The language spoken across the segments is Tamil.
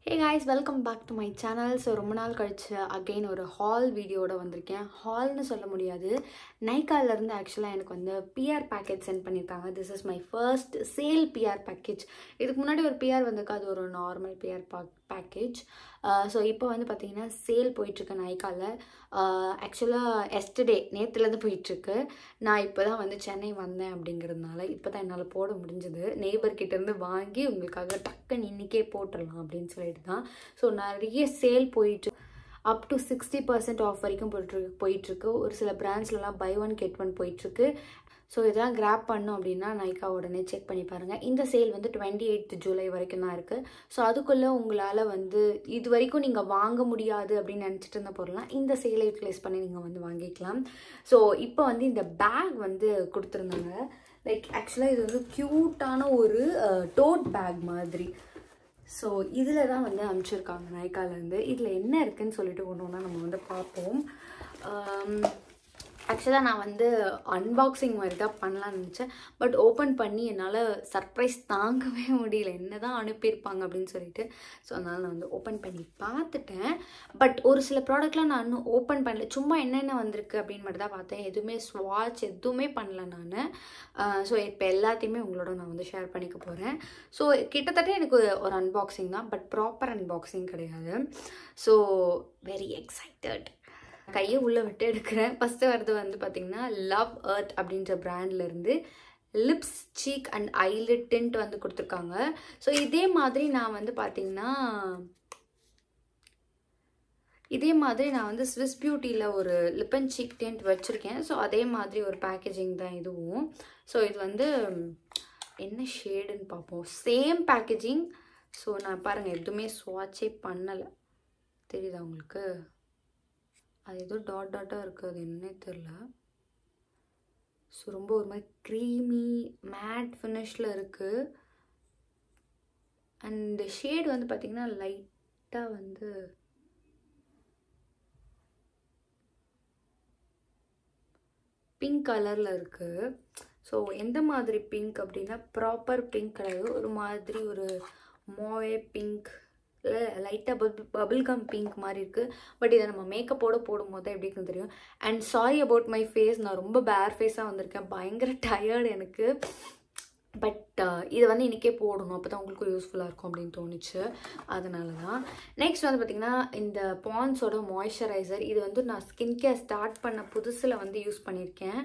Hey guys, welcome back to my channel. So ரொம்ப நாள் கழிச்சு again ஒரு haul வீடியோட வந்திருக்கேன். haulனு சொல்ல முடியாது. நைக்கால இருந்து actually எனக்கு வந்து PR package send பண்ணிருக்காங்க. This is my first sale PR package. இதுக்கு முன்னாடி ஒரு PR வந்திருக்கு, அது ஒரு நார்மல் PR package. ஸோ இப்போ வந்து பார்த்தீங்கன்னா சேல் போயிட்டுருக்கு நைக்கால. ஆக்சுவலாக எஸ்டர்டே நேற்றுலேருந்து போயிட்டுருக்கு. நான் இப்போ தான் வந்து சென்னை வந்தேன் அப்படிங்கிறதுனால இப்போ தான் என்னால் போட முடிஞ்சது. நெய்பர்கிட்டேருந்து வாங்கி உங்களுக்காக டக்குன்னு இன்றைக்கே போட்டுடலாம் அப்படின்னு சொல்லிட்டு தான். ஸோ நிறைய சேல் போயிட்டு அப் டு 60% ஆஃப் வரைக்கும் போயிட்டுருக்கு. ஒரு சில பிராண்ட்ஸ்லாம் பை ஒன் கெட் ஒன் போயிட்டுருக்கு. ஸோ இதெல்லாம் கிராப் பண்ணோம் அப்படின்னா நைக்கா உடனே செக் பண்ணி பாருங்கள். இந்த சேல் வந்து 28 ஜூலை வரைக்கும் தான் இருக்குது. ஸோ அதுக்குள்ளே உங்களால் வந்து இது வரைக்கும் நீங்கள் வாங்க முடியாது அப்படின்னு நினச்சிட்டு இருந்த பொருள்லாம் இந்த சேலை யூட்டிலைஸ் பண்ணி நீங்கள் வந்து வாங்கிக்கலாம். ஸோ இப்போ வந்து இந்த பேக் வந்து கொடுத்துருந்தாங்க. லைக் ஆக்சுவலாக இது வந்து க்யூட்டான ஒரு டோட் பேக் மாதிரி. ஸோ இதில் தான் வந்து அனுப்பிச்சிருக்காங்க நைக்காலேருந்து. இதில் என்ன இருக்குதுன்னு சொல்லிட்டு ஒன்று ஒன்றா நம்ம வந்து பார்ப்போம். ஆக்சுவலாக நான் வந்து அன்பாக்சிங் மாதிரி தான் பண்ணலான்னு நினச்சேன். பட் ஓப்பன் பண்ணி என்னால் சர்ப்ரைஸ் தாங்கவே முடியல, என்ன தான் அனுப்பியிருப்பாங்க அப்படின்னு சொல்லிட்டு. ஸோ அதனால் நான் வந்து ஓப்பன் பண்ணி பார்த்துட்டேன். பட் ஒரு சில ப்ராடக்ட்லாம் நான் இன்னும் ஓப்பன் பண்ணல. சும்மா என்னென்ன வந்திருக்கு அப்படின்னு மட்டும் தான் பார்த்தேன். எதுவுமே ஸ்வாட்ச் எதுவுமே பண்ணல நான். ஸோ இப்போ எல்லாத்தையுமே உங்களோட நான் வந்து ஷேர் பண்ணிக்க போகிறேன். ஸோ கிட்டத்தட்ட எனக்கு ஒரு அன்பாக்சிங் தான், பட் ப்ராப்பர் அன்பாக்சிங் கிடையாது. So very excited. கையை உள்ளே விட்டு எடுக்கிறேன். ஃபஸ்ட்டு வரது வந்து பார்த்திங்கன்னா லவ் எர்த் அப்படின்ற பிராண்ட்லேருந்து lips, cheek and eyelid tint வந்து கொடுத்துருக்காங்க. ஸோ இதே மாதிரி நான் வந்து பார்த்திங்கன்னா ஸ்விஸ் பியூட்டியில் ஒரு லிப் அண்ட் சீக் டிண்ட் வச்சுருக்கேன். ஸோ அதே மாதிரி ஒரு பேக்கேஜிங் தான் இதுவும். ஸோ இது வந்து என்ன ஷேடுன்னு பார்ப்போம். Same packaging. ஸோ நான் பாருங்கள் எதுவுமே ஸ்வாட்சே பண்ணலை, தெரியுதா உங்களுக்கு? அது ஏதோ டாட் டாட்டாக இருக்குது, அது என்னன்னே தெரில. ஸோ ரொம்ப ஒரு மாதிரி க்ரீமி மேட் ஃபினிஷில் இருக்குது. அண்ட் ஷேடு வந்து பார்த்திங்கன்னா லைட்டாக வந்து பிங்க் கலரில் இருக்குது. ஸோ எந்த மாதிரி பிங்க் அப்படின்னா ப்ராப்பர் பிங்க் கிடையாது, ஒரு மாதிரி ஒரு மோவே பிங்க், லைட்டாக பபிள் கம் பிங்க் மாதிரி இருக்குது. பட் இதை நம்ம மேக்கப்போட போடும்போது தான் எப்படி இருக்குன்னு தெரியும். And sorry about my face, நான் ரொம்ப பேர் ஃபேஸாக வந்திருக்கேன், பயங்கர டயர்டு எனக்கு. பட் இதை வந்து இன்றைக்கே போடணும், அப்போ தான் உங்களுக்கும் யூஸ்ஃபுல்லாக இருக்கும் அப்படின்னு தோணுச்சு, அதனால தான். நெக்ஸ்ட் வந்து பார்த்திங்கன்னா இந்த பாண்ட்ஸோட மாய்ஸ்சரைசர். இது வந்து நான் ஸ்கின் கேர் ஸ்டார்ட் பண்ண புதுசில் வந்து யூஸ் பண்ணியிருக்கேன்.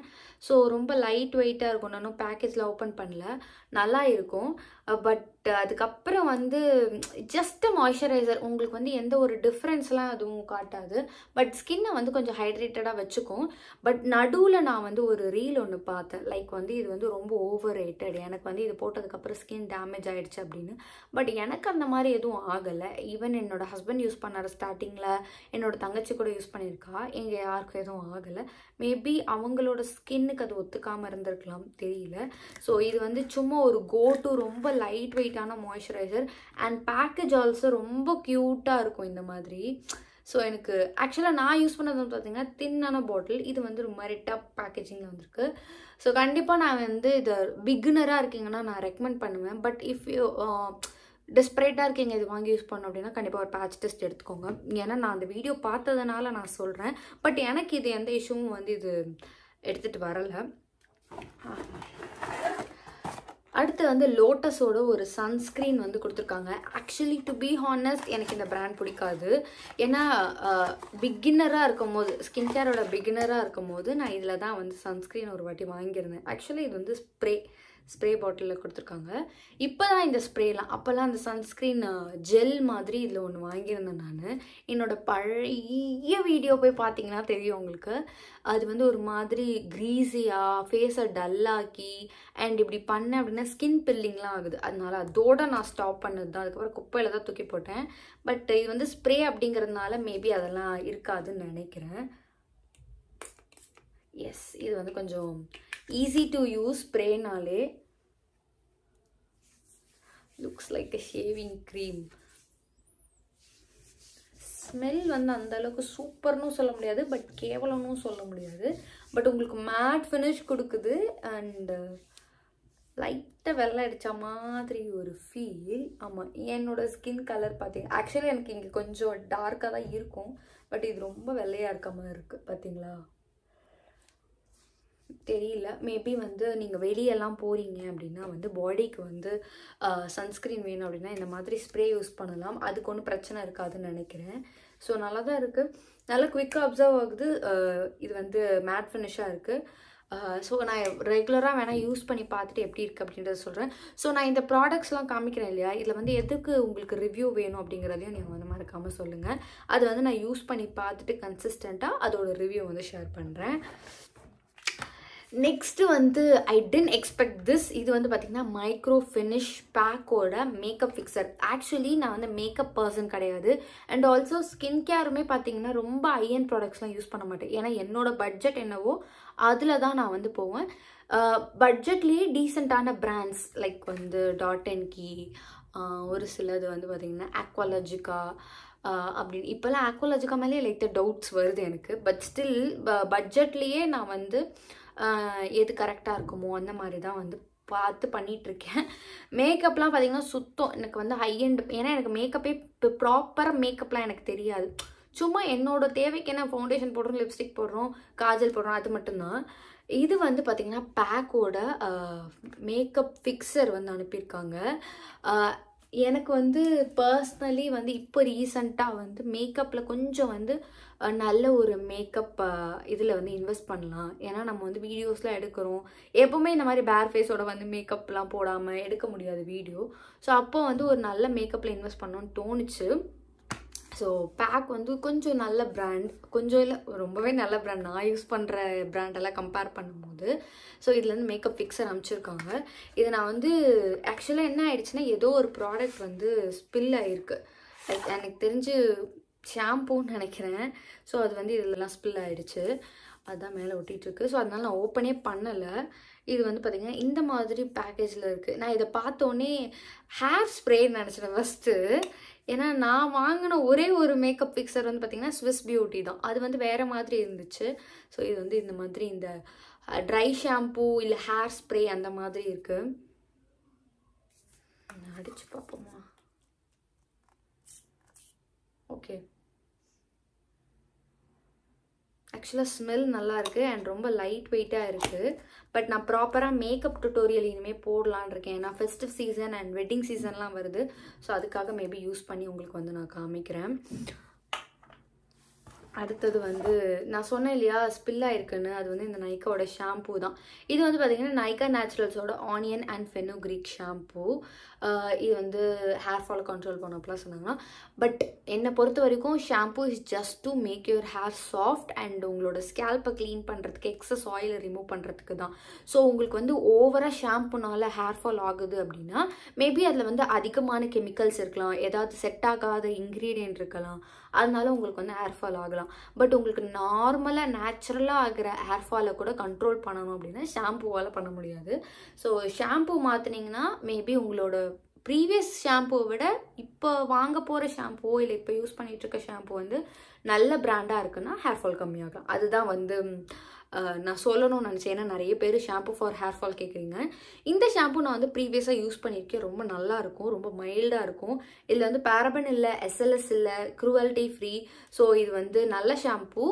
ஸோ ரொம்ப லைட் வெயிட்டாக இருக்கும். நானும் பேக்கேஜில் ஓப்பன் பண்ணல, நல்லா இருக்கும். பட் அதுக்கப்புறம் வந்து ஜஸ்ட் மாய்ஸ்சரைசர், உங்களுக்கு வந்து எந்த ஒரு டிஃப்ரென்ஸ்லாம் அதுவும் காட்டாது. பட் ஸ்கின்னை வந்து கொஞ்சம் ஹைட்ரேட்டடாக வச்சுக்கும். பட் நடுவில் நான் வந்து ஒரு ரீல் ஒன்று பார்த்தேன், லைக் வந்து இது வந்து ரொம்ப ஓவர் ரேட்டட், எனக்கு வந்து இது போட்டதுக்கப்புறம் ஸ்கின் டேமேஜ் ஆகிடுச்சு அப்படின்னு. பட் எனக்கு அந்த மாதிரி எதுவும் ஆகலை. ஈவன் என்னோடய ஹஸ்பண்ட் யூஸ் பண்ணார் ஸ்டார்டிங்கில், என்னோடய தங்கச்சி கூட யூஸ் பண்ணியிருக்கா, எங்கள் யாருக்கும் எதுவும் ஆகலை. மேபி அவங்களோட ஸ்கின்னுக்கு அது ஒத்துக்காமல் இருந்திருக்கலாம், தெரியல. ஸோ இது வந்து சும்மா ஒரு கோ டு ரொம்ப லைட் வெயிட்டான மாய்ஸ்சரைசர். அண்ட் பேக்கேஜ் ஆல்சோ ரொம்ப க்யூட்டாக இருக்கும் இந்த மாதிரி. ஸோ எனக்கு ஆக்சுவலாக நான் யூஸ் பண்ணது வந்து பார்த்திங்கன்னா தின்னான பாட்டில், இது வந்து ரொம்ப மாதிரி டப் பேக்கேஜிங்கில் வந்திருக்கு. ஸோ கண்டிப்பாக நான் வந்து இதை பிகினராக இருக்கீங்கன்னா நான் ரெக்கமெண்ட் பண்ணுவேன். பட் இஃப் யூ டெஸ்பரேட்டாக இருக்கீங்க இது வாங்கி யூஸ் பண்ணோம் அப்படின்னா கண்டிப்பாக ஒரு பேட்ச் டெஸ்ட் எடுத்துக்கோங்க. ஏன்னா நான் அந்த வீடியோ பார்த்ததுனால நான் சொல்கிறேன். பட் எனக்கு இது எந்த இஷ்யூவும் வந்து இது எடுத்துகிட்டு வரலை. அடுத்து வந்து லோட்டஸோட ஒரு சன்ஸ்க்ரீன் வந்து கொடுத்துருக்காங்க. ஆக்சுவலி டு பி ஹானஸ்ட் எனக்கு இந்த பிராண்ட் பிடிக்காது. ஏன்னா பிகினராக இருக்கும் போது, ஸ்கின் கேரோட பிகினராக இருக்கும் போது நான் இதில் தான் வந்து சன்ஸ்க்ரீன் ஒரு வாட்டி வாங்கியிருந்தேன். ஆக்சுவலி இது வந்து ஸ்ப்ரே பாட்டிலில் கொடுத்துருக்காங்க. இப்போ தான் இந்த ஸ்ப்ரேலாம், அப்போல்லாம் அந்த சன்ஸ்க்ரீன் ஜெல் மாதிரி இதில் ஒன்று வாங்கியிருந்தேன் நான். என்னோடய பழைய வீடியோ போய் பார்த்தீங்கன்னா தெரியும் உங்களுக்கு. அது வந்து ஒரு மாதிரி க்ரீஸியாக ஃபேஸை டல்லாக்கி அண்ட் இப்படி பண்ணேன் அப்படின்னா ஸ்கின் பில்லிங்லாம் ஆகுது. அதனால அதோடு நான் ஸ்டாப் பண்ணது தான். அதுக்கப்புறம் குப்பையில் தான் தூக்கி போட்டேன். பட் இது வந்து ஸ்ப்ரே அப்படிங்கிறதுனால மேபி அதெல்லாம் இருக்காதுன்னு நினைக்கிறேன். எஸ், இது வந்து கொஞ்சம் ஈஸி டு யூஸ் ஸ்ப்ரேனாலே. Looks like a shaving cream. Smell வந்து அந்த அளவுக்கு சூப்பர்னு சொல்ல முடியாது, பட் கேவலம்னு சொல்ல முடியாது. பட் உங்களுக்கு மேட் ஃபினிஷ் கொடுக்குது. அண்ட் லைட்டாக வெள்ளை அடித்த மாதிரி ஒரு ஃபீல். ஆமாம், என்னோடய ஸ்கின் கலர் பார்த்தீங்க, ஆக்சுவலி எனக்கு இங்கே கொஞ்சம் டார்க்காக தான் இருக்கும், பட் இது ரொம்ப வெள்ளையாக இருக்க மாதிரி இருக்குது. பார்த்தீங்களா, தெரியல. மேபி வந்து நீங்கள் வெளியெல்லாம் போகிறீங்க அப்படின்னா வந்து பாடிக்கு வந்து சன்ஸ்க்ரீன் வேணும் அப்படின்னா இந்த மாதிரி ஸ்ப்ரே யூஸ் பண்ணலாம். அதுக்கு ஒன்றும் பிரச்சனை இருக்காதுன்னு நினைக்கிறேன். ஸோ நல்லா தான் இருக்குது, நல்லா குவிக்காக அப்சர்வ் ஆகுது. இது வந்து மேட் ஃபினிஷாக இருக்குது. ஸோ நான் ரெகுலராக வேணால் யூஸ் பண்ணி பார்த்துட்டு எப்படி இருக்குது அப்படின்றத சொல்கிறேன். ஸோ நான் இந்த ப்ராடக்ட்ஸ்லாம் காமிக்கிறேன் இல்லையா, இதில் வந்து எதுக்கு உங்களுக்கு ரிவ்யூ வேணும் அப்படிங்கிறதையும் நீங்கள் வந்து மறக்காமல் சொல்லுங்கள். அது வந்து நான் யூஸ் பண்ணி பார்த்துட்டு கன்சிஸ்டண்ட்டாக அதோட ரிவ்யூ வந்து ஷேர் பண்ணுறேன். நெக்ஸ்ட்டு வந்து ஐ டென்ட் எக்ஸ்பெக்ட் திஸ். இது வந்து பார்த்திங்கன்னா மைக்ரோ ஃபினிஷ் பேக்கோட மேக்கப் ஃபிக்சர். ஆக்சுவலி நான் வந்து மேக்கப் பர்சன் கிடையாது. அண்ட் ஆல்சோ ஸ்கின் கேருமே பார்த்திங்கன்னா ரொம்ப ஹையண்ட் ப்ராடக்ட்ஸ்லாம் யூஸ் பண்ண மாட்டேன். ஏன்னா என்னோடய பட்ஜெட் என்னவோ அதில் தான் நான் வந்து போவேன். பட்ஜெட்லேயே டீசெண்டான பிராண்ட்ஸ் லைக் வந்து டாட் அண்ட் கீ, ஒரு சிலது வந்து பார்த்திங்கன்னா ஆக்வாலஜிக்கா அப்படின்னு. இப்போல்லாம் ஆக்வாலஜிக்கா மேலே லைட்டாக டவுட்ஸ் வருது எனக்கு. பட் ஸ்டில் பட்ஜெட்லேயே நான் வந்து எது கரெக்டாக இருக்குமோ அந்த மாதிரி தான் வந்து பார்த்து பண்ணிகிட்ருக்கேன். மேக்கப்லாம் பார்த்திங்கன்னா சுத்தம் எனக்கு வந்து ஹையண்ட், ஏன்னா எனக்கு மேக்கப்பே இப்போ ப்ராப்பராக மேக்கப்லாம் எனக்கு தெரியாது. சும்மா என்னோடய தேவைக்கு என்ன ஃபவுண்டேஷன் போடுறோம், லிப்ஸ்டிக் போடுறோம், காஜல் போடுறோம், அது மட்டும்தான். இது வந்து பார்த்திங்கன்னா பேக்கோட மேக்கப் ஃபிக்சர் வந்து அனுப்பியிருக்காங்க. எனக்கு வந்து பர்ஸ்னலி வந்து இப்போ ரீசண்டாக வந்து மேக்கப்பில் கொஞ்சம் வந்து நல்ல ஒரு மேக்கப் இதில் வந்து இன்வெஸ்ட் பண்ணலாம். ஏன்னா நம்ம வந்து வீடியோஸ்லாம் எடுக்கிறோம், எப்போவுமே இந்த மாதிரி பேர் ஃபேஸோட வந்து மேக்கப்லாம் போடாமல் எடுக்க முடியாது வீடியோ. ஸோ அப்போ வந்து ஒரு நல்ல மேக்கப்பில் இன்வெஸ்ட் பண்ணணும்னு தோணுச்சு. ஸோ பேக் வந்து கொஞ்சம் நல்ல பிராண்ட், கொஞ்சம் இல்லை ரொம்பவே நல்ல பிராண்ட், நான் யூஸ் பண்ணுற பிராண்டெல்லாம் கம்பேர் பண்ணும்போது. ஸோ இதுலேருந்து மேக்கப் ஃபிக்சர் அனுப்பிச்சிருக்காங்க. இது நான் வந்து ஆக்சுவலாக என்ன ஆயிடுச்சுன்னா, ஏதோ ஒரு ப்ராடக்ட் வந்து ஸ்பில் ஆகிருக்கு. எனக்கு தெரிஞ்சு ஷாம்பூன்னு நினைக்கிறேன். ஸோ அது வந்து இதெல்லாம் ஸ்பில் ஆகிடுச்சு, அதுதான் மேலே ஒட்டிகிட்ருக்கு. ஸோ அதனால நான் ஓப்பனே பண்ணலை. இது வந்து பார்த்திங்கன்னா இந்த மாதிரி பேக்கேஜில் இருக்குது. நான் இதை பார்த்தோன்னே ஹேர் ஸ்ப்ரேன்னு நினச்சிட்டேன் ஃபஸ்ட்டு. ஏன்னா நான் வாங்கின ஒரே ஒரு மேக்கப் ஃபிக்சர் வந்து பார்த்திங்கன்னா ஸ்விஸ் பியூட்டி தான். அது வந்து வேறு மாதிரி இருந்துச்சு. ஸோ இது வந்து இந்த மாதிரி இந்த ட்ரை ஷாம்பூ இல்லை ஹேர் ஸ்ப்ரே அந்த மாதிரி இருக்குது. அடிச்சு பார்ப்போமா? ஓகே, ஆக்சுவலாக ஸ்மெல் நல்லா இருக்குது அண்ட் ரொம்ப லைட் வெயிட்டாக இருக்குது. பட் நான் ப்ராப்பராக மேக்கப் டுட்டோரியல் இனிமேல் போடலான் இருக்கேன். ஏன்னா ஃபெஸ்டிவ் சீசன் அண்ட் வெட்டிங் சீசன்லாம் வருது. ஸோ அதுக்காக மேபி யூஸ் பண்ணி உங்களுக்கு வந்து நான் காமிக்கிறேன். அடுத்தது வந்து நான் சொன்னேன் இல்லையா ஸ்பில் ஆயிருக்குன்னு, அது வந்து இந்த நைக்காவோட ஷாம்பூ தான். இது வந்து பார்த்திங்கன்னா நைக்கா நேச்சுரல்ஸோட ஆனியன் அண்ட் ஃபெனுக்ரீக் ஷாம்பூ. இது வந்து ஹேர் ஃபால் கண்ட்ரோல் பண்ணப்பலாம் சொன்னாங்கன்னா. பட் என்னை பொறுத்த வரைக்கும் shampoo is just to make your hair soft and உங்களோட ஸ்கேல்ப்பை க்ளீன் பண்ணுறதுக்கு, எக்ஸஸ் ஆயிலை ரிமூவ் பண்ணுறதுக்கு தான். ஸோ உங்களுக்கு வந்து ஓவராக ஷாம்புனால ஹேர் ஃபால் ஆகுது அப்படின்னா மேபி அதில் வந்து அதிகமான கெமிக்கல்ஸ் இருக்கலாம், ஏதாவது செட் ஆகாத இன்க்ரீடியன்ட் இருக்கலாம், அதனால உங்களுக்கு வந்து ஹேர் ஃபால் ஆகலாம். பட் உங்களுக்கு நார்மலாக நேச்சுரலாக ஆகிற ஹேர் ஃபாலை கூட கண்ட்ரோல் பண்ணணும் அப்படின்னா ஷாம்பூவால் பண்ண முடியாது. ஸோ ஷாம்பூ மாற்றினீங்கன்னா மேபி உங்களோட ப்ரீவியஸ் ஷாம்புவை விட இப்போ வாங்க போகிற ஷாம்புவோ இல்லை இப்போ யூஸ் பண்ணிகிட்ருக்க ஷாம்பு வந்து நல்ல பிராண்டாக இருக்குன்னா ஹேர் ஃபால் கம்மியாகலாம். அதுதான் வந்து நான் சொல்லணும்னு நினச்சேன். ஏன்னா நிறைய பேர் ஷாம்பு ஃபார் ஹேர் ஃபால் கேட்குறீங்க. இந்த ஷாம்பு நான் வந்து ப்ரீவியஸாக யூஸ் பண்ணியிருக்கேன். ரொம்ப நல்லாயிருக்கும், ரொம்ப மைல்டாக இருக்கும். இதில் வந்து பேரபன் இல்லை, எஸ்எல்எஸ் இல்லை, க்ரூவல்ட்டி ஃப்ரீ. ஸோ இது வந்து நல்ல ஷாம்பு,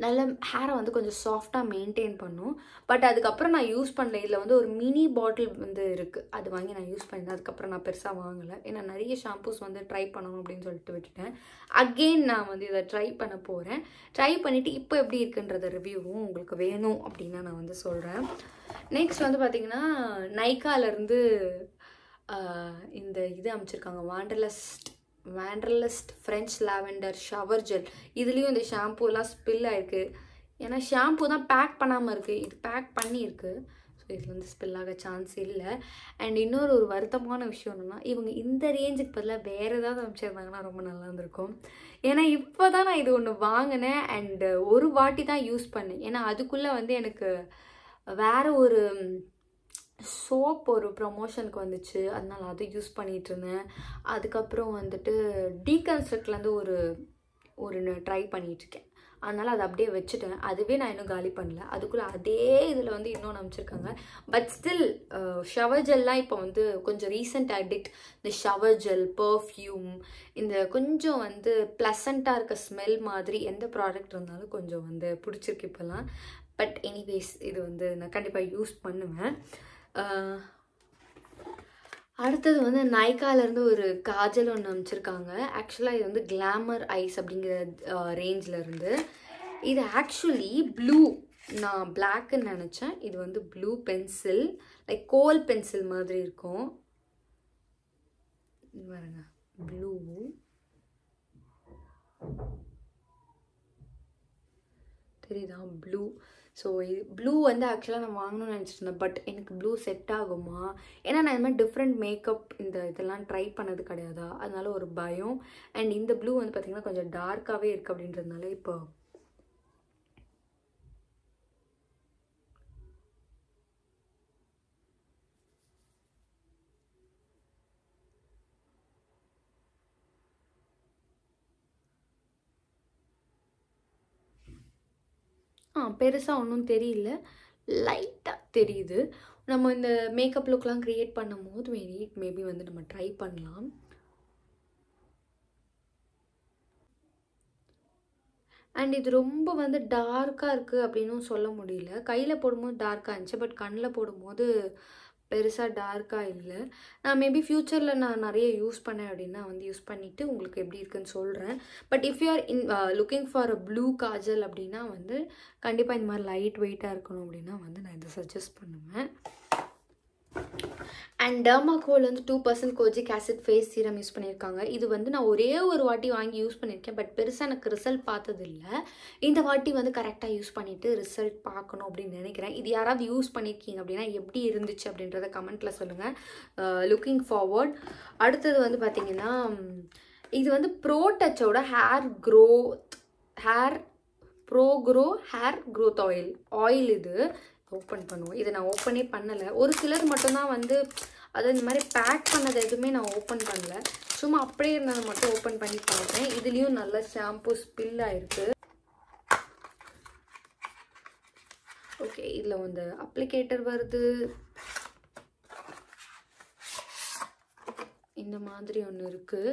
நல்ல ஹேரை வந்து கொஞ்சம் சாஃப்டாக மெயின்டைன் பண்ணும். பட் அதுக்கப்புறம் நான் யூஸ் பண்ணல. இதில் வந்து ஒரு மினி பாட்டில் வந்து இருக்குது, அது வாங்கி நான் யூஸ் பண்ணிட்டேன். அதுக்கப்புறம் நான் பெருசாக வாங்கலை. ஏன்னா நிறைய ஷாம்பூஸ் வந்து ட்ரை பண்ணணும் அப்படின்னு சொல்லிட்டு விட்டுட்டேன். அகெயின் நான் வந்து இதை ட்ரை பண்ண போகிறேன். ட்ரை பண்ணிவிட்டு இப்போ எப்படி இருக்குன்றத ரிவ்யூவும் உங்களுக்கு வேணும் அப்படின்னா நான் வந்து சொல்கிறேன். நெக்ஸ்ட் வந்து பார்த்திங்கன்னா நைக்காலேருந்து இந்த இது அமைச்சிருக்காங்க, வாண்டர்லஸ்ட் ஃப்ரெஞ்ச் லாவெண்டர் ஷவர் ஜெல். இதுலேயும் இந்த ஷாம்பூலாம் ஸ்பில் ஆகிருக்கு. ஏன்னா ஷாம்பூ தான் பேக் பண்ணாமல் இருக்குது, இது பேக் பண்ணியிருக்கு. ஸோ இதில் வந்து ஸ்பில் ஆக சான்ஸ் இல்லை. அண்ட் இன்னொரு ஒரு வருத்தமான விஷயம் என்னென்னா, இவங்க இந்த ரேஞ்சுக்கு பதிலாக வேறு ஏதாவது அமைச்சிருந்தாங்கன்னா ரொம்ப நல்லா இருந்திருக்கும். ஏன்னா இப்போ தான் நான் இது ஒன்று வாங்கினேன் அண்டு ஒரு வாட்டி தான் யூஸ் பண்ணேன். ஏன்னா அதுக்குள்ளே வந்து எனக்கு வேறு ஒரு சோப் ஒரு ப்ரமோஷனுக்கு வந்துச்சு, அதனால் அதை யூஸ் பண்ணிகிட்டு இருந்தேன். அதுக்கப்புறம் வந்துட்டு டீகன்ஸ்ட்ரக்ட்லேருந்து ஒரு ட்ரை பண்ணிகிட்ருக்கேன். அதனால் அதை அப்படியே வச்சுட்டேன். அதுவே நான் இன்னும் காலி பண்ணல. அதுக்குள்ளே அதே இதில் வந்து இன்னொன்று அமைச்சிருக்காங்க. பட் ஸ்டில் ஷவர் ஜெல்லாம் இப்போ வந்து கொஞ்சம் ரீசெண்ட் அடிக்ட். இந்த ஷவர் ஜெல், பர்ஃப்யூம், இந்த கொஞ்சம் வந்து ப்ளசண்ட்டாக இருக்க ஸ்மெல் மாதிரி எந்த ப்ராடக்ட் இருந்தாலும் கொஞ்சம் வந்து பிடிச்சிருக்கு இப்போல்லாம். பட் எனிவேஸ் இது வந்து நான் கண்டிப்பாக யூஸ் பண்ணுவேன். அடுத்தது வந்து நைக்காலேருந்து ஒரு காஜல் ஒன்று அமைச்சிருக்காங்க. ஆக்சுவலாக இது வந்து கிளாமர் ஐஸ் அப்படிங்கிற ரேஞ்சில் இருந்து. இது ஆக்சுவலி ப்ளூ, நான் பிளாக்குன்னு நினச்சேன். இது வந்து ப்ளூ பென்சில், லைக் கோல் பென்சில் மாதிரி இருக்கும். பாருங்க, ப்ளூ. தெரியுதா ப்ளூ? ஸோ இது ப்ளூ வந்து ஆக்சுவலாக நான் வாங்கணும்னு நினச்சிட்டு இருந்தேன். பட் எனக்கு ப்ளூ செட் ஆகுமா? ஏன்னா நான் இந்த மாதிரி டிஃப்ரெண்ட் மேக்கப் இதெல்லாம் ட்ரை பண்ணது கிடையாதா, அதனால ஒரு பயம். அண்ட் இந்த ப்ளூ வந்து பார்த்திங்கன்னா கொஞ்சம் டார்க்காகவே இருக்குது அப்படின்றதுனால இப்போ பெருசாக ஒன்றும் தெரியல, லைட்டாக தெரியுது. நம்ம இந்த மேக்கப் லுக்லாம் க்ரியேட் பண்ணும் போது மேபி வந்து நம்ம ட்ரை பண்ணலாம். அண்ட் இது ரொம்ப வந்து டார்க்காக இருக்குது அப்படின்னும் சொல்ல முடியல. கையில் போடும்போது டார்க்காக இருந்துச்சு, பட் கண்ணில் போடும்போது பெருசாக டார்க்காக இல்லை. நான் மேபி ஃப்யூச்சரில் நான் நிறைய யூஸ் பண்ணேன் அப்படின்னா வந்து யூஸ் பண்ணிவிட்டு உங்களுக்கு எப்படி இருக்குன்னு சொல்கிறேன். But if you are looking for a blue Kajal அப்படின்னா வந்து கண்டிப்பாக இந்த மாதிரி லைட் வெயிட்டாக இருக்கணும் அப்படின்னா வந்து நான் இதை சஜஸ்ட் பண்ணுவேன். அண்ட் டெர்மாகோல் வந்து 2% kojic acid face serum use பண்ணியிருக்காங்க. இது வந்து நான் ஒரே ஒரு வாட்டி வாங்கி யூஸ் பண்ணியிருக்கேன். பட் பெருசாக எனக்கு ரிசல்ட் பார்த்ததில்லை. இந்த வாட்டி வந்து கரெக்டாக யூஸ் பண்ணிவிட்டு ரிசல்ட் பார்க்கணும் அப்படின்னு நினைக்கிறேன். இது யாராவது யூஸ் பண்ணியிருக்கீங்க அப்படின்னா எப்படி இருந்துச்சு அப்படின்றத கமெண்ட்டில் சொல்லுங்கள். Looking forward. அடுத்தது வந்து பார்த்திங்கன்னா இது வந்து ப்ரோ டச்சோட ஹேர் க்ரோத் ஆயில் இது ஓப்பன் பண்ணுவோம். இதை நான் ஓப்பனே பண்ணலை. ஒரு சிலர் மட்டும்தான் வந்து அதை இந்த மாதிரி பேக் பண்ணது எதுவுமே நான் ஓப்பன் பண்ணல. சும்மா அப்படியே இருந்ததை மட்டும் ஓப்பன் பண்ணி பார்த்தேன். இதுலேயும் நல்ல ஷாம்பு ஸ்பில் ஆயிருக்கு. ஓகே, இதில் வந்து அப்ளிகேட்டர் வருது. இந்த மாதிரி ஒன்று இருக்குது.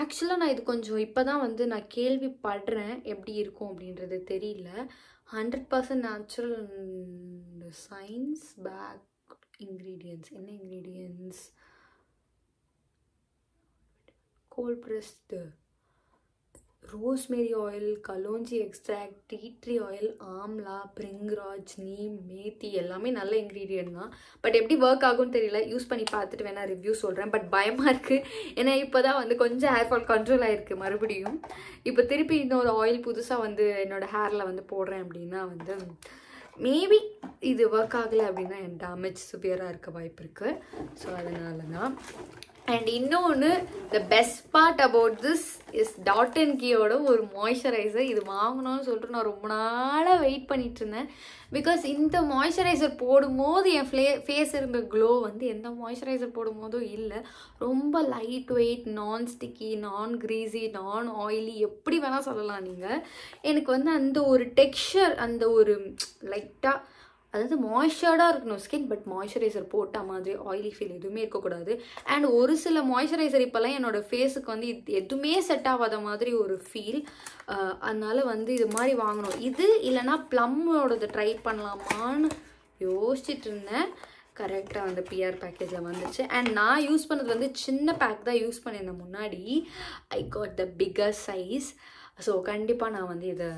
ஆக்சுவலாக நான் இது கொஞ்சம் இப்போ தான் வந்து நான் கேள்விப்படுறேன், எப்படி இருக்கும் அப்படின்றது தெரியல. 100% நேச்சுரல் சயின்ஸ் பேக் ingredients. என்ன ingredients? cold pressed rosemary oil, kalonji extract, tea tree oil, amla, bringraj, neem, methi எல்லாமே நல்ல ingredient தான். பட் எப்படி ஒர்க் ஆகும்னு தெரியல. யூஸ் பண்ணி பார்த்துட்டு வேணா ரிவ்யூ சொல்கிறேன். பட் பயமாக இருக்குது. ஏன்னா இப்போ தான் வந்து கொஞ்சம் ஹேர் ஃபால் கண்ட்ரோல் ஆகிருக்கு. மறுபடியும் இப்போ திருப்பி இன்னொரு ஆயில் புதுசாக வந்து என்னோடய ஹேரில் வந்து போடுறேன் அப்படின்னா வந்து மேபி இது ஒர்க் ஆகலை அப்படின்னா என் டேமேஜ் சிவியராக இருக்க வாய்ப்பு இருக்குது. ஸோ அதனால தான். அண்ட் இன்னொன்று, the best part about this is Dot and கீயோட ஒரு மாய்ஸ்சரைசர். இது வாங்கணும்னு சொல்லிட்டு நான் ரொம்ப நாளாக வெயிட் பண்ணிட்டு இருந்தேன். பிகாஸ் இந்த மாய்ஸ்சரைசர் போடும்போது என் ஃபேஸ் இருந்த க்ளோ வந்து எந்த மாய்ஸ்சரைசர் போடும்போதும் இல்லை. ரொம்ப லைட் வெயிட், நான் ஸ்டிக்கி, நான் க்ரீஸி, நான் ஆயிலி, எப்படி வேணால் சொல்லலாம் நீங்கள். எனக்கு வந்து அந்த ஒரு டெக்ஸ்சர், அந்த ஒரு லைட்டாக, அதாவது மாய்ஸ்சர்டாக இருக்கணும் ஸ்கின், பட் மாய்ஸ்சரைசர் போட்டால் மாதிரி ஆயிலி ஃபீல் எதுவுமே இருக்கக்கூடாது. அண்ட் ஒரு சில மாய்ஸ்சரைசர் இப்போல்லாம் என்னோடய ஃபேஸுக்கு வந்து எதுவுமே செட் ஆகாத மாதிரி ஒரு ஃபீல். அதனால் வந்து இது மாதிரி வாங்கணும். இது இல்லைனா ப்ளம்மோடது ட்ரை பண்ணலாமான்னு யோசிச்சுட்டு இருந்தேன். கரெக்டாக வந்து பிஆர் பேக்கேஜில் வந்துச்சு. அண்ட் நான் யூஸ் பண்ணது வந்து சின்ன பேக் தான் யூஸ் பண்ணியிருந்தேன் முன்னாடி. I got the bigger size. So கண்டிப்பாக நான் வந்து இதை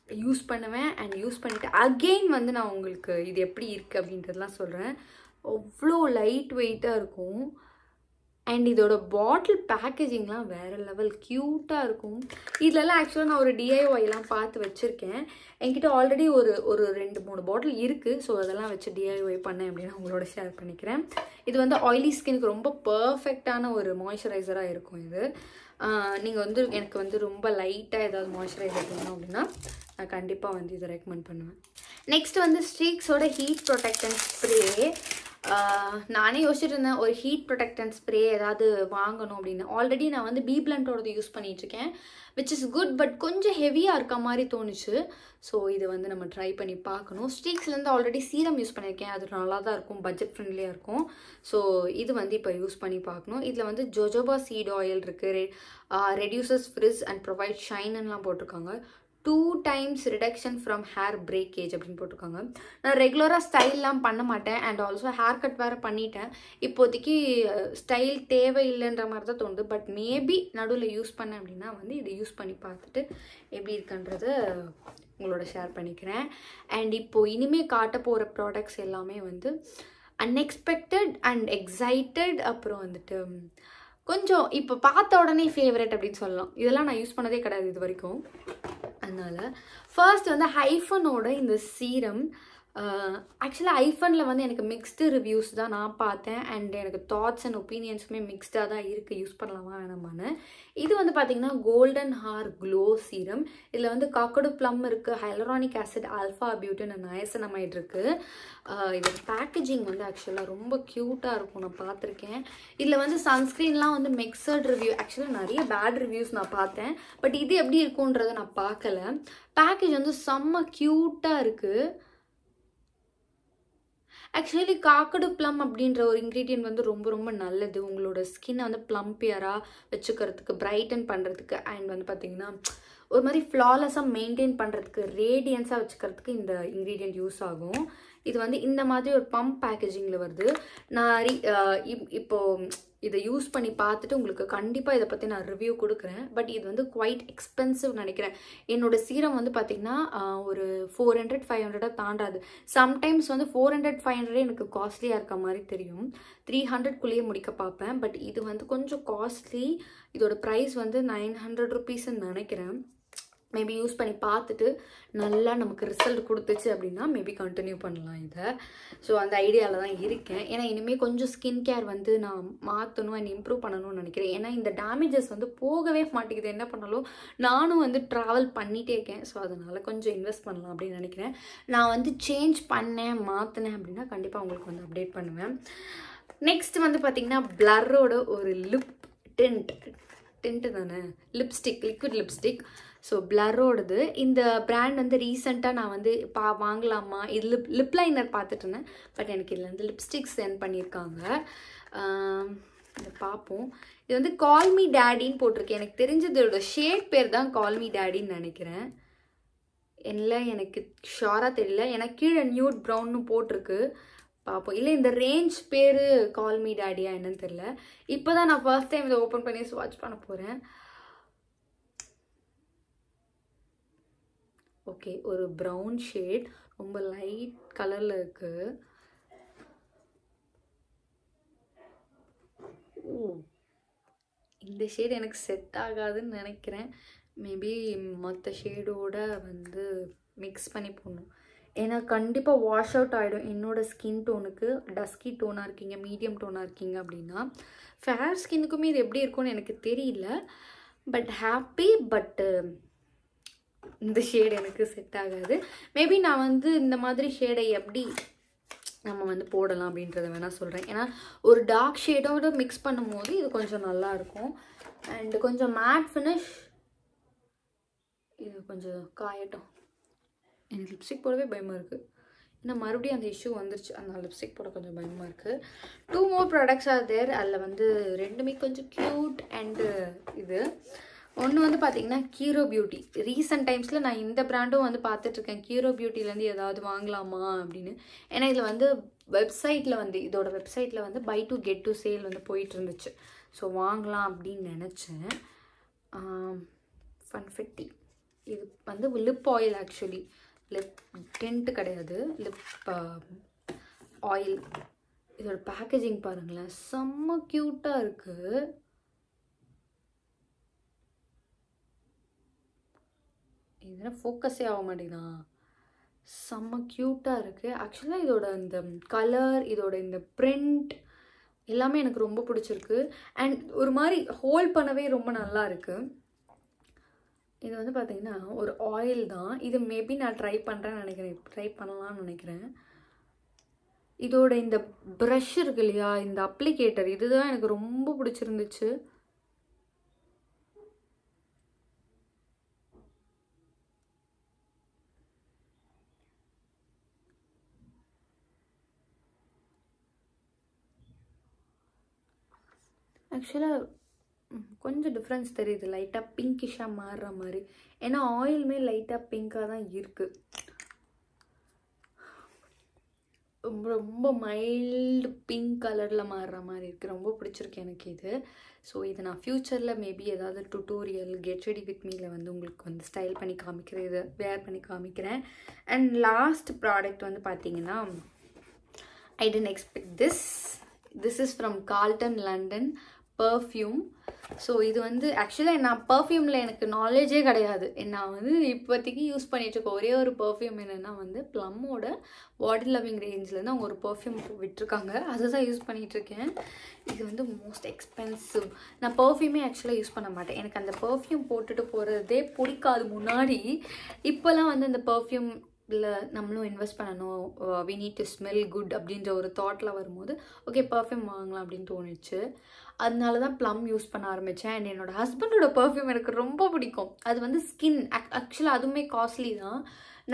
யூஸ் பண்ணுவேன். அண்ட் யூஸ் பண்ணிவிட்டு அகெயின் வந்து நான் உங்களுக்கு இது எப்படி இருக்குது அப்படின்றதுலாம் சொல்கிறேன். அவ்வளோ லைட் வெயிட்டாக இருக்கும். அண்ட் இதோட பாட்டில் பேக்கேஜிங்லாம் வேறு லெவல் க்யூட்டாக இருக்கும். இதெல்லாம் ஆக்சுவலாக நான் ஒரு டிஐஒய்லாம் பார்த்து வச்சுருக்கேன். என்கிட்ட ஆல்ரெடி ஒரு 2-3 பாட்டில் இருக்குது. ஸோ அதெல்லாம் வச்சு டிஐஒய் பண்ணேன் அப்படின்னு உங்களோட ஷேர் பண்ணிக்கிறேன். இது வந்து ஆயிலி ஸ்கினுக்கு ரொம்ப பர்ஃபெக்டான ஒரு மாய்ஸ்சரைசராக இருக்கும் இது. நீங்கள் வந்து எனக்கு வந்து ரொம்ப லைட்டாக ஏதாவது மாய்ஸ்சரைசர் வேணும் அப்படின்னா நான் கண்டிப்பாக வந்து இதை ரெக்கமெண்ட் பண்ணுவேன். நெக்ஸ்ட் வந்து ஸ்ட்ரீக்ஸோட ஹீட் ப்ரொடெக்டன்ட் ஸ்ப்ரே. நானே யோசிச்சுட்டு இருந்தேன் ஒரு ஹீட் ப்ரொடெக்டன்ட் ஸ்ப்ரே ஏதாவது வாங்கணும் அப்படின்னு. ஆல்ரெடி நான் வந்து பீப்ளண்டோடது யூஸ் பண்ணிகிட்ருக்கேன், விச் இஸ் குட், பட் கொஞ்சம் ஹெவியாக இருக்க மாதிரி தோணுச்சு. ஸோ இது வந்து நம்ம ட்ரை பண்ணி பார்க்கணும். ஸ்டீக்ஸ்லேருந்து ஆல்ரெடி சீரம் யூஸ் பண்ணியிருக்கேன், அது நல்லா தான் இருக்கும், பட்ஜெட் ஃப்ரெண்ட்லியாக இருக்கும். ஸோ இது வந்து இப்போ யூஸ் பண்ணி பார்க்கணும். இதில் வந்து ஜோஜோபா சீட் ஆயில் இருக்குது, ரெடியூசஸ் ஃப்ரிஸ் அண்ட் ப்ரொவைட் ஷைன்லாம் போட்டிருக்காங்க. 2 times reduction from hair breakage அப்படின்னு போட்டிருக்காங்க. நான் ரெகுலராக ஸ்டைல்லாம் பண்ண மாட்டேன், அண்ட் ஆல்சோ ஹேர் கட் வேறு பண்ணிட்டேன். இப்போதைக்கு ஸ்டைல் தேவையில்லைன்ற மாதிரி தான் தோணுது. பட் மேபி நடுவில் யூஸ் பண்ணேன் அப்படின்னா வந்து இதை யூஸ் பண்ணி பார்த்துட்டு எப்படி இருக்குன்றத உங்களோட ஷேர் பண்ணிக்கிறேன். அண்ட் இப்போது இனிமேல் காட்ட போகிற ப்ராடக்ட்ஸ் எல்லாமே வந்து அன்எக்ஸ்பெக்டட் அண்ட் எக்ஸைட்டட், அப்புறம் வந்துட்டு கொஞ்சம் இப்போ பார்த்த உடனே ஃபேவரட் அப்படின்னு சொல்லலாம். இதெல்லாம் நான் யூஸ் பண்ணதே கிடையாது இது வரைக்கும். அதனால் ஃபர்ஸ்ட் வந்து ஹைஃபனோட இந்த சீரம். ஆக்சுவலாக ஐஃபனில் வந்து எனக்கு மிக்ஸ்டு ரிவ்யூஸ் தான் நான் பார்த்தேன், அண்ட் எனக்கு தாட்ஸ் அண்ட் ஒப்பீனியன்ஸுமே மிக்ஸ்டாக தான் இருக்குது, யூஸ் பண்ணலாமா வேணாமான்னு. இது வந்து பார்த்திங்கன்னா கோல்டன் ஹார் க்ளோ சீரம். இதில் வந்து காக்கடு ப்ளம் இருக்குது, hyaluronic acid, alpha arbutin and niacinamide இருக்குது. இதோட பேக்கேஜிங் வந்து ஆக்சுவலாக ரொம்ப க்யூட்டாக இருக்கும், நான் பார்த்துருக்கேன். இதில் வந்து சன்ஸ்க்ரீன்லாம் வந்து மிக்சட் ரிவ்யூ, ஆக்சுவலாக நிறைய பேட் ரிவ்யூஸ் நான் பார்த்தேன், பட் இது எப்படி இருக்குன்றதை நான் பார்க்கல. பேக்கேஜ் வந்து செம்ம க்யூட்டாக இருக்குது. ஆக்சுவலி காக்கடு ப்ளம் அப்படின்ற ஒரு இன்க்ரீடியன்ட் வந்து ரொம்ப ரொம்ப நல்லது உங்களோட ஸ்கின்னை வந்து ப்ளம்பியராக வச்சுக்கிறதுக்கு, பிரைட்டன் பண்ணுறதுக்கு, அண்ட் வந்து பார்த்திங்கன்னா ஒரு மாதிரி ஃப்ளாலெஸ்ஸாக மெயின்டைன் பண்ணுறதுக்கு, ரேடியன்ஸாக வச்சுக்கிறதுக்கு இந்த இன்க்ரீடியன்ட் யூஸ் ஆகும். இது வந்து இந்த மாதிரி ஒரு பம்ப் பேக்கேஜிங்கில் வருது. நான் இப்போது இதை யூஸ் பண்ணி பார்த்துட்டு உங்களுக்கு கண்டிப்பாக இதை பற்றி நான் ரிவ்யூ கொடுக்குறேன். பட் இது வந்து குவைட் எக்ஸ்பென்சிவ் நினைக்கிறேன். என்னோடய சீரம் வந்து பார்த்திங்கன்னா ஒரு 400-500 தாண்டாது. சம்டைம்ஸ் வந்து 400-500 எனக்கு காஸ்ட்லியாக இருக்க மாதிரி தெரியும், 300க்குள்ளேயே முடிக்க பார்ப்பேன். பட் இது வந்து கொஞ்சம் காஸ்ட்லி. இதோட ப்ரைஸ் வந்து 900 rupeesன்னு நினைக்கிறேன். மேபி யூஸ் பண்ணி பார்த்துட்டு நல்லா நமக்கு ரிசல்ட் கொடுத்துச்சு அப்படின்னா மேபி கண்டினியூ பண்ணலாம் இதை. ஸோ அந்த ஐடியாவில் தான் இருக்கேன். ஏன்னா இனிமேல் கொஞ்சம் ஸ்கின் கேர் வந்து நான் மாற்றணும் அண்ட் இம்ப்ரூவ் பண்ணணும்னு நினைக்கிறேன். ஏன்னா இந்த டேமேஜஸ் வந்து போகவே மாட்டேங்குது, என்ன பண்ணாலும் நானும் வந்து ட்ராவல் பண்ணிகிட்டே இருக்கேன். ஸோ அதனால் கொஞ்சம் இன்வெஸ்ட் பண்ணலாம் அப்படின்னு நினைக்கிறேன். நான் வந்து சேஞ்ச் பண்ணேன், மாற்றினேன் அப்படின்னா கண்டிப்பாக உங்களுக்கு வந்து அப்டேட் பண்ணுவேன். நெக்ஸ்ட் வந்து பார்த்திங்கன்னா பிளரோட ஒரு லிப் டென்ட்டு தானே, லிப்ஸ்டிக், லிக்விட் லிப்ஸ்டிக். ஸோ பிளரோடது. இந்த பிராண்ட் வந்து ரீசெண்டாக நான் வந்து வாங்கலாமா, இது லிப் லைனர் பார்த்துட்டு இருந்தேன். பட் எனக்கு இதில் வந்து லிப்ஸ்டிக் சென்ட் பண்ணியிருக்காங்க. இதை பார்ப்போம். இது வந்து கால் மீ டேடின்னு போட்டிருக்கு. எனக்கு தெரிஞ்சதோட ஷேட் பேர் தான் கால் மீ டேடின்னு நினைக்கிறேன். எனக்கு ஷோராக தெரியல, எனக்கு கீழே நியூட் ப்ரௌன்னு போட்டிருக்கு, பார்ப்போம். இல்லை இந்த ரேஞ்ச் பேர் கால் மீ டேடியா என்னன்னு தெரியல. இப்போ தான் நான் ஃபர்ஸ்ட் டைம் இதை ஓப்பன் பண்ணி ஸ்வாட்ச் பண்ண போகிறேன். ஓகே, ஒரு ப்ரௌன் ஷேட், ரொம்ப லைட் கலரில் இருக்குது. இந்த ஷேட் எனக்கு செட் ஆகாதுன்னு நினைக்கிறேன். மேபி மற்ற ஷேடோட வந்து மிக்ஸ் பண்ணி போடணும். ஏன்னா கண்டிப்பாக வாஷ் அவுட் ஆகிடும் என்னோடய ஸ்கின் டோனுக்கு. டஸ்கி டோனாக இருக்கீங்க, மீடியம் டோனாக இருக்கீங்க அப்படின்னா. ஃபேர் ஸ்கின்னுக்குமே இது எப்படி இருக்கும்னு எனக்கு தெரியல. பட் ஹாப்பி, பட்டு இந்த ஷேடு எனக்கு செட் ஆகாது. மேபி நான் வந்து இந்த மாதிரி ஷேடை எப்படி நம்ம வந்து போடலாம் அப்படின்றத வேணால் சொல்கிறேன். ஏன்னா ஒரு டார்க் ஷேடோடு மிக்ஸ் பண்ணும் போது இது கொஞ்சம் நல்லாயிருக்கும். அண்ட் கொஞ்சம் மேட் ஃபினிஷ். இது கொஞ்சம் காயட்டும். எனக்கு லிப்ஸ்டிக் போடவே பயமாக இருக்குது. ஏன்னா மறுபடியும் அந்த இஷ்யூ வந்துருச்சு, அந்த லிப்ஸ்டிக் போட கொஞ்சம் பயமாக இருக்குது. 2 more ப்ராடக்ட்ஸ் ஆர் தேர். அதில் வந்து ரெண்டுமே கொஞ்சம் க்யூட். அண்டு இது ஒன்று வந்து பார்த்திங்கன்னா கீரோ பியூட்டி. ரீசெண்ட் டைம்ஸில் நான் இந்த ப்ராண்டும் வந்து பார்த்துட்ருக்கேன், கீரோ பியூட்டிலேருந்து ஏதாவது வாங்கலாமா அப்படின்னு. ஏன்னா இதில் வந்து வெப்சைட்டில் வந்து இதோட வெப்சைட்டில் வந்து buy 2 get 2 சேல் வந்து போயிட்டு இருந்துச்சு. ஸோ வாங்கலாம் அப்படின்னு நினச்சேன். ஃபன்ஃபிட்டி இது வந்து lip oil, actually lip tint கிடையாது, லிப் ஆயில். இதோட பேக்கேஜிங் பாருங்களேன், செம்ம க்யூட்டாக இருக்குது. இதெல்லாம் ஃபோக்கஸே ஆக மாட்டேங்குதா, செம்ம க்யூட்டாக இருக்குது. ஆக்சுவலாக இதோட இந்த கலர், இதோட இந்த பிரிண்ட் எல்லாமே எனக்கு ரொம்ப பிடிச்சிருக்கு. அண்ட் ஒரு மாதிரி ஹோல்ட் பண்ணவே ரொம்ப நல்லா இருக்குது. இது வந்து பார்த்திங்கன்னா ஒரு ஆயில் தான். இது மேபி நான் ட்ரை பண்ணுறேன்னு நினைக்கிறேன், ட்ரை பண்ணலாம்னு நினைக்கிறேன். இதோட இந்த ப்ரஷ் இருக்கு இல்லையா, இந்த அப்ளிகேட்டர், இதுதான் எனக்கு ரொம்ப பிடிச்சிருந்துச்சு. ஆக்சுவலாக கொஞ்சம் டிஃப்ரென்ஸ் தெரியுது, லைட்டாக பிங்கிஷாக மாறுற மாதிரி. ஏன்னா ஆயிலுமே லைட்டாக பிங்காக தான் இருக்குது. ரொம்ப மைல்டு பிங்க் கலரில் மாறுற மாதிரி இருக்குது. ரொம்ப பிடிச்சிருக்கு எனக்கு இது. ஸோ இது நான் ஃப்யூச்சரில் மேபி ஏதாவது டுட்டோரியல் கெட் ரெடி வித் மீல வந்து உங்களுக்கு வந்து ஸ்டைல் பண்ணி காமிக்கிறேன், இதை வேர் பண்ணி காமிக்கிறேன். அண்ட் லாஸ்ட் ப்ராடக்ட் வந்து பார்த்தீங்கன்னா, I didn't expect this is from Carlton London perfume. So இது வந்து ஆக்சுவலாக நான் பர்ஃப்யூமில் எனக்கு நாலேஜே கிடையாது. நான் வந்து இப்போதைக்கு யூஸ் பண்ணிகிட்ருக்க ஒரே ஒரு பர்ஃப்யூம் என்னென்னா வந்து ப்ளம்மோட பாடி லவ்விங் ரேஞ்சிலேருந்து அவங்க ஒரு பர்ஃப்யூம் விட்டுருக்காங்க, அதை தான் யூஸ் பண்ணிகிட்ருக்கேன். இது வந்து மோஸ்ட் எக்ஸ்பென்சிவ். நான் பர்ஃப்யூமே ஆக்சுவலாக யூஸ் பண்ண மாட்டேன், எனக்கு அந்த பர்ஃப்யூம் போட்டுட்டு போகிறதே பிடிக்காது முன்னாடி. இப்போலாம் வந்து அந்த பர்ஃப்யூம் இல்லை நம்மளும் இன்வெஸ்ட் பண்ணணும், we need to smell good அப்படின்ற ஒரு தாட்டில் வரும்போது ஓகே பர்ஃப்யூம் வாங்கலாம் அப்படின்னு தோணுச்சு. அதனால தான் ப்ளம் யூஸ் பண்ண ஆரம்பித்தேன். அண்ட் என்னோடய ஹஸ்பண்டோட பர்ஃப்யூம் எனக்கு ரொம்ப பிடிக்கும். அது வந்து ஸ்கின் ஆக்சுவலாக அதுவுமே காஸ்ட்லி தான்.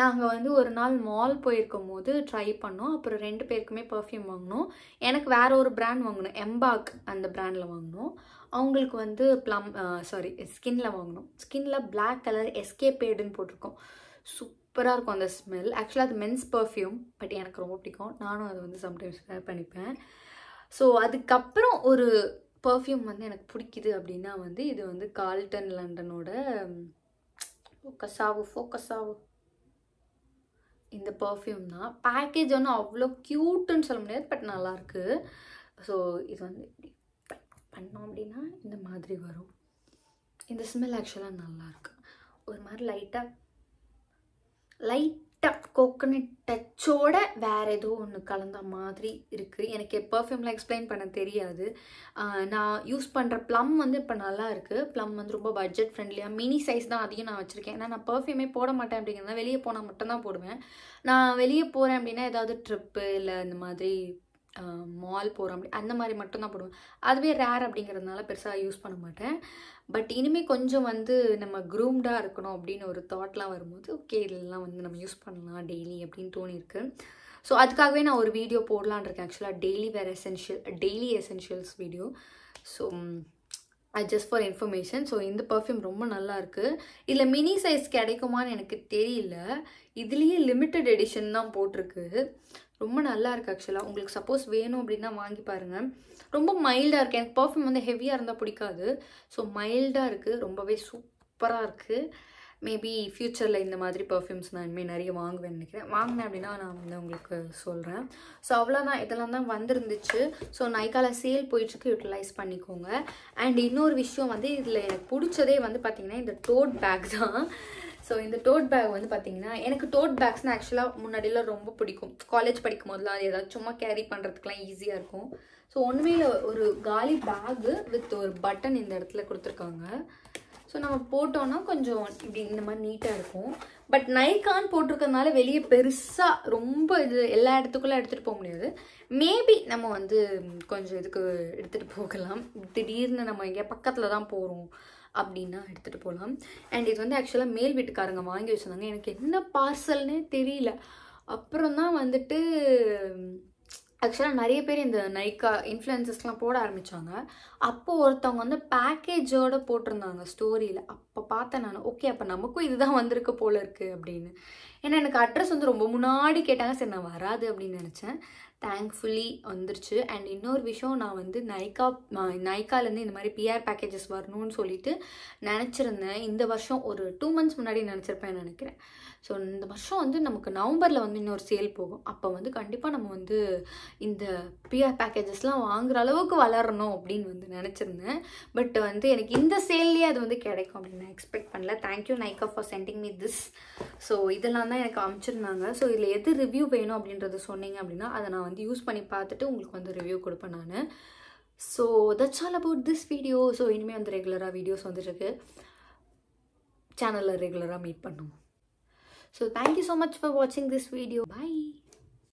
நாங்கள் வந்து ஒரு நாள் மால் போயிருக்கும் போது ட்ரை பண்ணோம். அப்புறம் 2 பேருக்குமே பர்ஃப்யூம் வாங்கினோம். எனக்கு வேற ஒரு பிராண்ட் வாங்கினோம், எம்பாக் அந்த பிராண்டில் வாங்கினோம். அவங்களுக்கு வந்து ஸ்கின்ல வாங்கினோம். ஸ்கின்ல பிளாக் கலர் எஸ்கேபேடுன்னு போட்டிருக்கோம். சூப்பராக இருக்கும் அந்த ஸ்மெல். ஆக்சுவலாக அது மென்ஸ் பர்ஃப்யூம், பட் எனக்கு ரொம்ப பிடிக்கும். நானும் அதை வந்து சம்டைம்ஸ் வேர் பண்ணிப்பேன். ஸோ அதுக்கப்புறம் ஒரு பர்ஃப்யூம் வந்து எனக்கு பிடிக்குது அப்படின்னா வந்து இது வந்து கால்டன் லண்டனோட ஃபோக்கஸாவு இந்த பர்ஃப்யூம் தான். பேக்கேஜ் ஒன்றும் அவ்வளோ க்யூட்டுன்னு சொல்ல முடியாது, பட் நல்லாயிருக்கு. ஸோ இது வந்து இப்படி பண்ணோம் அப்படின்னா இந்த மாதிரி வரும். இந்த ஸ்மெல் ஆக்சுவலாக நல்லாயிருக்கு. ஒரு மாதிரி லைட்டாக கோகனட் டச்சோட வேறு ஏதோ ஒன்று கலந்த மாதிரி இருக்குது. எனக்கு பர்ஃப்யூம்லாம் எக்ஸ்பிளைன் பண்ண தெரியாது. நான் யூஸ் பண்ணுற ப்ளம் வந்து இப்போ நல்லா இருக்குது. ப்ளம் வந்து ரொம்ப பட்ஜெட் ஃப்ரெண்ட்லியாக மினி சைஸ் தான் அதையும் நான் வச்சுருக்கேன். ஏன்னா நான் பர்ஃப்யூமே போட மாட்டேன் அப்படிங்கிறத, வெளியே போனால் மட்டும்தான் போடுவேன். நான் வெளியே போகிறேன் அப்படின்னா ஏதாவது ட்ரிப்பு இல்லை இந்த மாதிரி மால் போகிறோம் அப்படி அந்த மாதிரி மட்டும்தான் போடுவேன். அதுவே ரேர் அப்படிங்கிறதுனால பெருசாக யூஸ் பண்ண மாட்டேன். பட் இனிமேல் கொஞ்சம் வந்து நம்ம க்ரூம்டாக இருக்கணும் அப்படின்னு ஒரு தாட்லாம் வரும்போது ஓகே இதெல்லாம் வந்து நம்ம யூஸ் பண்ணலாம் டெய்லி அப்படின்னு தோணியிருக்கு. ஸோ அதுக்காகவே நான் ஒரு வீடியோ போடலான் இருக்கேன் ஆக்சுவலாக, daily essentials video. So just for information. So இந்த பர்ஃப்யூம் ரொம்ப நல்லாயிருக்கு. இதில் மினி சைஸ் கிடைக்குமான்னு எனக்கு தெரியல. இதுலேயே லிமிட்டட் எடிஷன் தான் போட்டிருக்கு. ரொம்ப நல்லா இருக்குது ஆக்சுவலாக. உங்களுக்கு சப்போஸ் வேணும் அப்படின்னா வாங்கி பாருங்கள். ரொம்ப மைல்டாக இருக்குது. எனக்கு பர்ஃப்யூம் வந்து ஹெவியாக இருந்தால் பிடிக்காது. ஸோ மைல்டாக இருக்குது, ரொம்பவே சூப்பராக இருக்குது. மேபி ஃப்யூச்சரில் இந்த மாதிரி பர்ஃப்யூம்ஸ் நான் இனிமேல் நிறைய வாங்குவேன்னு நினைக்கிறேன். வாங்கினேன் அப்படின்னா நான் வந்து உங்களுக்கு சொல்கிறேன். ஸோ அவ்வளோதான், இதெல்லாம் தான் வந்துருந்துச்சு. ஸோ நைக்காவில் சேல் போயிட்டுருக்கு, யூட்டிலைஸ் பண்ணிக்கோங்க. அண்ட் இன்னொரு விஷயம் வந்து இதில் எனக்கு பிடிச்சதே வந்து பார்த்திங்கன்னா இந்த டோட் பேக் தான். ஸோ இந்த டோட் பேக் வந்து பார்த்திங்கன்னா, எனக்கு டோட் பேக்ஸ்னால் ஆக்சுவலாக முன்னாடியெல்லாம் ரொம்ப பிடிக்கும். காலேஜ் படிக்கும் போதெல்லாம் அது ஏதாவது சும்மா கேரி பண்ணுறதுக்குலாம் ஈஸியாக இருக்கும். ஸோ ஒன்றுமே ஒரு காலி பேகு வித் ஒரு பட்டன் இந்த இடத்துல கொடுத்துருக்காங்க. ஸோ நம்ம போட்டோன்னா கொஞ்சம் இப்படி இந்த மாதிரி நீட்டாக இருக்கும். பட் நைக்கான் போட்டிருக்கறதுனால வெளியே பெருசாக ரொம்ப இது எல்லா இடத்துக்குள்ளே எடுத்துகிட்டு போக முடியாது. மேபி நம்ம வந்து கொஞ்சம் இதுக்கு எடுத்துகிட்டு போகலாம். திடீர்னு நம்ம எங்கேயா பக்கத்தில் தான் போகிறோம் அப்படின்னா எடுத்துகிட்டு போகலாம். அண்ட் இது வந்து ஆக்சுவலாக மேல் வீட்டுக்காரங்க வாங்கி வச்சுருந்தாங்க. எனக்கு என்ன பார்சல்னே தெரியல. அப்புறம் தான் வந்துட்டு ஆக்சுவலாக நிறைய பேர் இந்த நைக்கா இன்ஃப்ளூயன்சஸ்லாம் போட ஆரம்பித்தாங்க. அப்போது ஒருத்தவங்க வந்து பேக்கேஜோடு போட்டிருந்தாங்க ஸ்டோரியில். அப்போ பார்த்தேன் நான், ஓகே அப்போ நமக்கும் இதுதான் வந்திருக்க போல இருக்குது அப்படின்னு. ஏன்னா எனக்கு அட்ரஸ் வந்து ரொம்ப முன்னாடி கேட்டாங்க, சரி நான் வராது அப்படின்னு நினச்சேன். தேங்க்ஃபுல்லி வந்துருச்சு. அண்ட் இன்னொரு விஷயம், நான் வந்து நைக்காலேருந்து இந்த மாதிரி பிஆர் பேக்கேஜஸ் வரணும்னு சொல்லிட்டு நினச்சிருந்தேன். இந்த வருஷம் ஒரு 2 months முன்னாடி நினச்சிருப்பேன்னு நினைக்கிறேன். ஸோ இந்த வருஷம் வந்து நமக்கு நவம்பரில் வந்து இன்னொரு சேல் போகும். அப்போ வந்து கண்டிப்பாக நம்ம வந்து இந்த பிஆர் பேக்கேஜஸ்லாம் வாங்குகிற அளவுக்கு வளரணும் அப்படின்னு வந்து நினச்சிருந்தேன். பட் வந்து எனக்கு இந்த சேல்லேயே அது வந்து கிடைக்கும் அப்படின்னு நான் எக்ஸ்பெக்ட் பண்ணல. Thank you Nykaa for sending me this. So இதெல்லாம் தான் எனக்கு அமைச்சிருந்தாங்க. ஸோ இதில் எது ரிவ்யூ வேணும் அப்படின்றது சொன்னீங்க அப்படின்னா அதை நான் வந்து யூஸ் பண்ணி பார்த்துட்டு உங்களுக்கு வந்து ரிவ்யூ கொடுப்பேன் நான். So that's all about this video. So இனிமேல் வந்து ரெகுலராக வீடியோஸ் வந்துட்டுருக்கு. சேனலில் ரெகுலராக மீட் பண்ணுவோம். So thank you so much for watching this video. Bye.